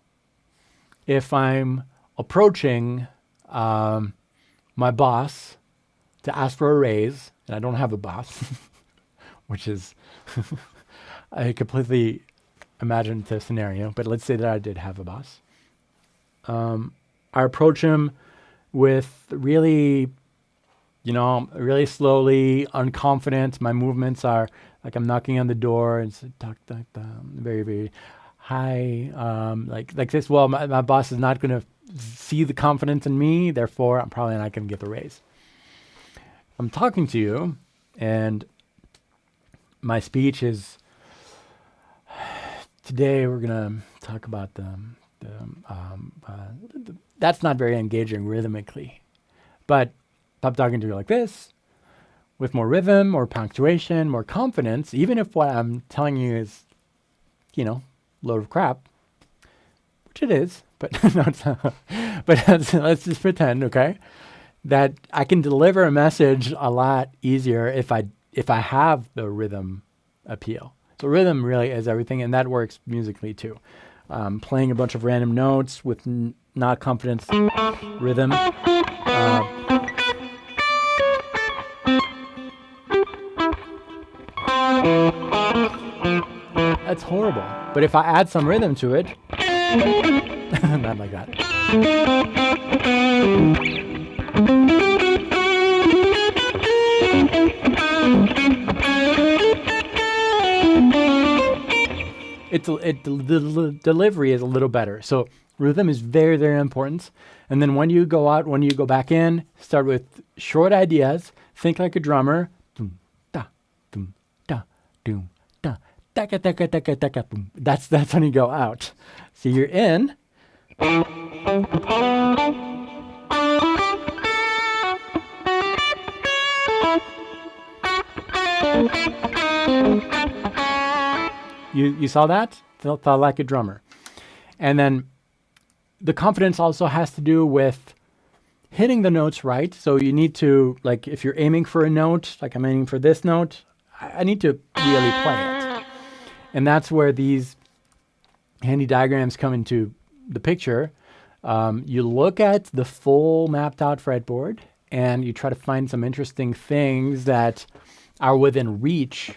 If I'm approaching my boss to ask for a raise, and I don't have a boss, which is a completely imaginative scenario, but let's say that I did have a boss. I approach him with really slowly, unconfident. My movements are like I'm knocking on the door and very, very high, like this. Well, my boss is not going to see the confidence in me. Therefore, I'm probably not going to get the raise. I'm talking to you, and my speech is, today we're going to talk about that's not very engaging rhythmically. But I'm talking to you like this, with more rhythm, more punctuation, more confidence, even if what I'm telling you is, load of crap, which it is, but no, it's not. But let's just pretend, okay, that I can deliver a message a lot easier if I have the rhythm appeal. So rhythm really is everything, and that works musically too. Playing a bunch of random notes with not confidence rhythm. That's horrible. But if I add some rhythm to it, not like that. the delivery is a little better. So rhythm is very, very important. And then when you go out, when you go back in, start with short ideas. Think like a drummer. Dum, da, dum, da, dum, da, taka, taka, taka, taka, boom. That's when you go out. So you're in. You saw that? Felt like a drummer. And then the confidence also has to do with hitting the notes right. So you need to, like, if you're aiming for a note, like I'm aiming for this note, I need to really play it. And that's where these handy diagrams come into the picture. You look at the full mapped out fretboard and you try to find some interesting things that are within reach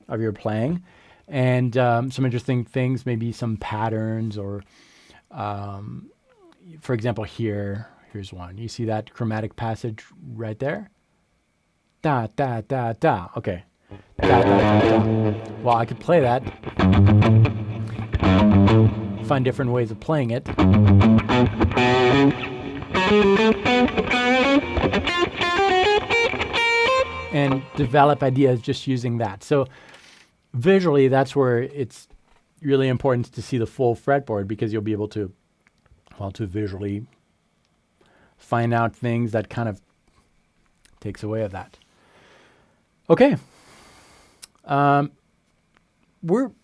of your playing, and some interesting things, maybe some patterns, or for example, here's one. You see that chromatic passage right there? Da, da, da, da. Okay. Da, da, da, da. Well, I could play that. Find different ways of playing it. And develop ideas just using that. So visually, that's where it's really important to see the full fretboard, because you'll be able to, well, to visually find out things that kind of takes away of that. Okay.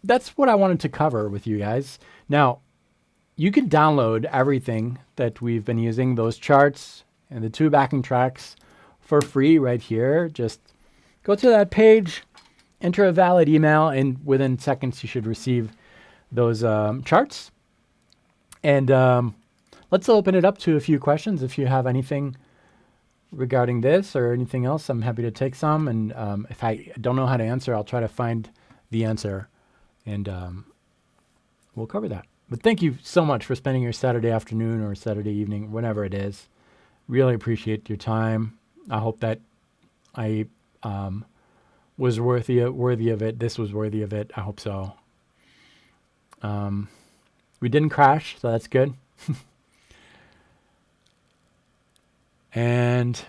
That's what I wanted to cover with you guys. Now, you can download everything that we've been using, those charts and the 2 backing tracks, for free right here. Just go to that page, enter a valid email, and within seconds you should receive those charts. And let's open it up to a few questions. If you have anything regarding this or anything else, I'm happy to take some. And if I don't know how to answer, I'll try to find the answer, and we'll cover that. But thank you so much for spending your Saturday afternoon or Saturday evening, whenever it is. Really appreciate your time. I hope that I was worthy of it. This was worthy of it. I hope so. We didn't crash, so that's good. And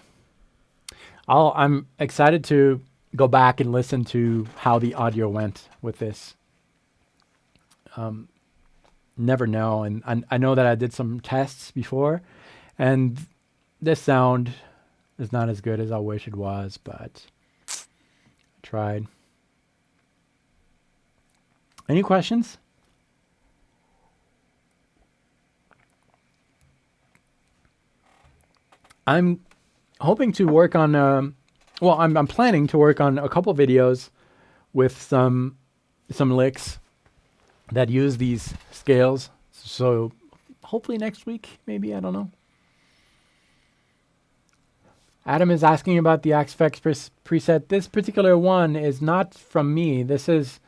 I'm excited to go back and listen to how the audio went with this. Never know. And I know that I did some tests before, and this sound is not as good as I wish it was, but I tried. Any questions? I'm hoping to work on, I'm planning to work on a couple videos with some licks that use these scales. So hopefully next week, maybe, I don't know. Adam is asking about the Axe-Fx preset. This particular one is not from me. This is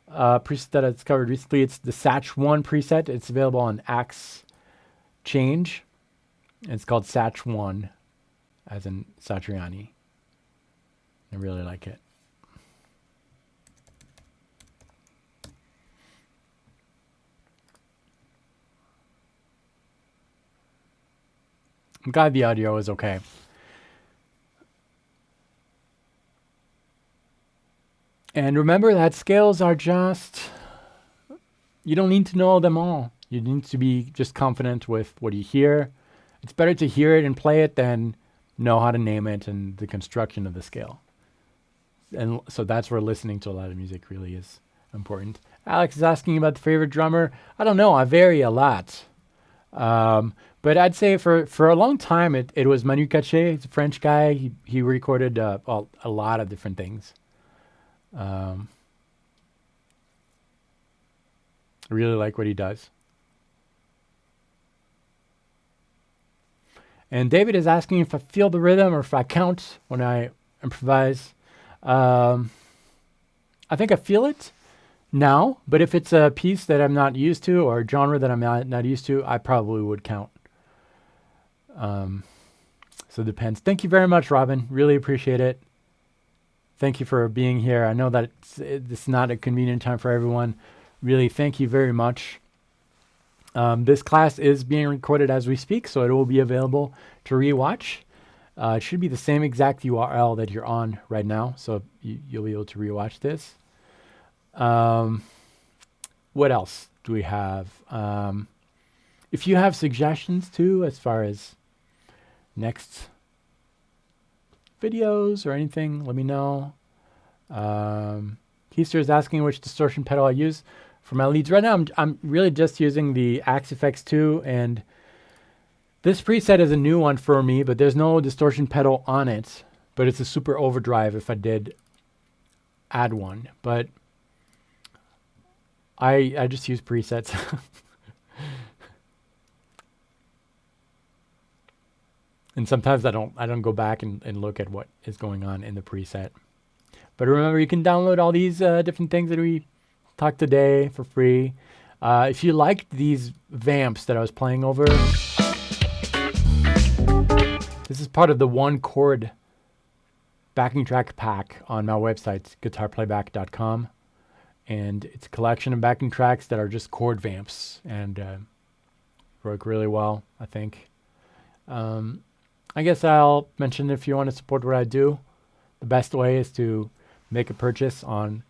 a preset that I discovered recently. It's the Satch 1 preset. It's available on Axe Change. It's called Satch 1, as in Satriani. I really like it. I'm glad the audio is okay. And remember that scales are just, you don't need to know them all. You need to be just confident with what you hear. It's better to hear it and play it than know how to name it and the construction of the scale. And so that's where listening to a lot of music really is important. Alex is asking about the favorite drummer. I don't know. I vary a lot. But I'd say for a long time, it was Manu Katché. He's a French guy. He recorded a lot of different things. I really like what he does. And David is asking if I feel the rhythm or if I count when I improvise. I think I feel it now, but if it's a piece that I'm not used to or a genre that I'm not used to, I probably would count. So it depends. Thank you very much, Robin. Really appreciate it. Thank you for being here. I know that it's not a convenient time for everyone. really thank you very much. This class is being recorded as we speak, so it will be available to rewatch. It should be the same exact URL that you're on right now, so you'll be able to rewatch this. What else do we have? If you have suggestions too, as far as next videos or anything, let me know. Keister is asking which distortion pedal I use for my leads. Right now, I'm really just using the Axe FX2, and this preset is a new one for me, but there's no distortion pedal on it, but it's a super overdrive if I did add one. But I just use presets. And sometimes I don't go back and look at what is going on in the preset. But remember, you can download all these different things that we talked today for free. If you liked these vamps that I was playing over, this is part of the one chord backing track pack on my website, guitarplayback.com. And it's a collection of backing tracks that are just chord vamps and work really well, I think. I guess I'll mention, if you want to support what I do, the best way is to make a purchase on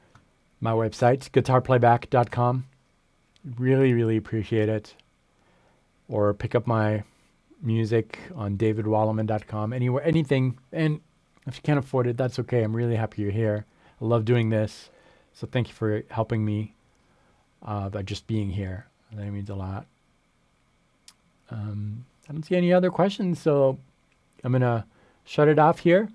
my website, guitarplayback.com. Really, really appreciate it. Or pick up my music on davidwallimann.com, anywhere, anything. And if you can't afford it, that's okay. I'm really happy you're here. I love doing this. So thank you for helping me by just being here. That means a lot. I don't see any other questions, so I'm going to shut it off here.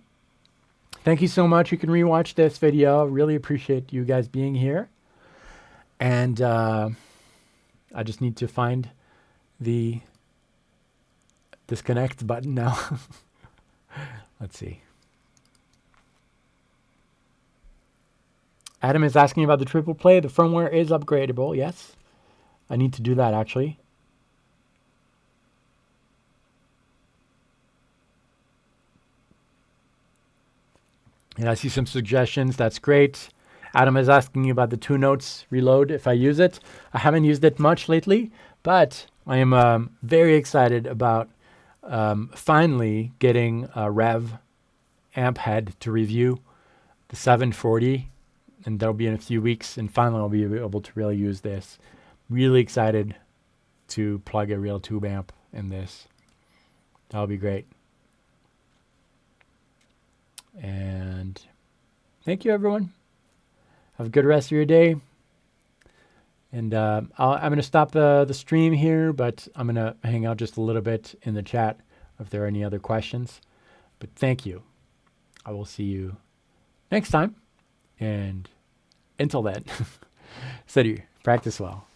Thank you so much. You can rewatch this video. Really appreciate you guys being here. And I just need to find the disconnect button now. Let's see. Adam is asking about the triple play. The firmware is upgradable. Yes. I need to do that, actually. And I see some suggestions. That's great. Adam is asking about the 2 notes reload, if I use it. I haven't used it much lately, but I am very excited about finally getting a Rev amp head to review, the 740, and that'll be in a few weeks, and finally I'll be able to really use this. Really excited to plug a real tube amp in this. That'll be great. And thank you, everyone. Have a good rest of your day. And I'm going to stop the stream here, but I'm going to hang out just a little bit in the chat if there are any other questions. But thank you. I will see you next time. And until then, salut, practice well.